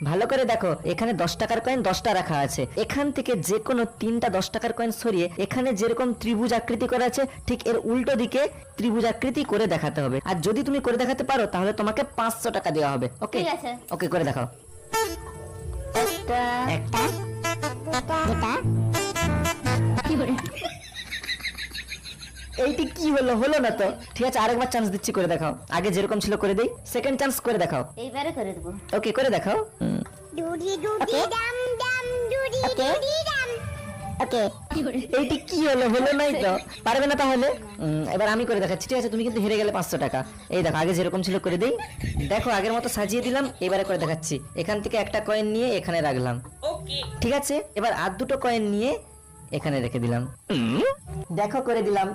ভালো করে দেখো, এখানে 10 টাকার কয়েন 10টা রাখা আছে। এখান থেকে যে কোনো 3টা 10 টাকার কয়েন সরিয়ে এখানে যেরকম ত্রিভুজ আকৃতি করা আছে ঠিক এর উল্টো দিকে ত্রিভুজ আকৃতি করে দেখাতে হবে। আর যদি তুমি করে দেখাতে পারো তাহলে তোমাকে 500 টাকা দেওয়া হবে। ওকে ঠিক আছে। ওকে, করে দেখাও। একটা একটা দুটা কি করে এইটি কি হলো? হলো না তো। ঠিক আছে, আরেকবার চান্স দিচ্ছি, করে দেখাও। আগে যেরকম ছিল করে দেই, সেকেন্ড চান্স করে দেখাও। এইবারে করে দেবো। ওকে, করে দেখাও। ডুডি ডুডি ডাম ডাম ডুডি ডুডি ডাম। ওকে কি করে এইটি কি হলো? হলো নাই তো। পারবে না তাহলে? এবার আমি করে দেখাচ্ছি। ঠিক আছে, তুমি কিন্তু হেরে গেলে 500 টাকা। এই দেখো, আগে যেরকম ছিল করে দেই। দেখো, আগের মতো সাজিয়ে দিলাম। এবারে করে দেখাচ্ছি। এখান থেকে একটা কয়েন নিয়ে এখানে রাখলাম। ঠিক আছে, এবার আর দুটো কয়েন নিয়ে এখানে রেখে দিলাম। দেখো, করে দিলাম।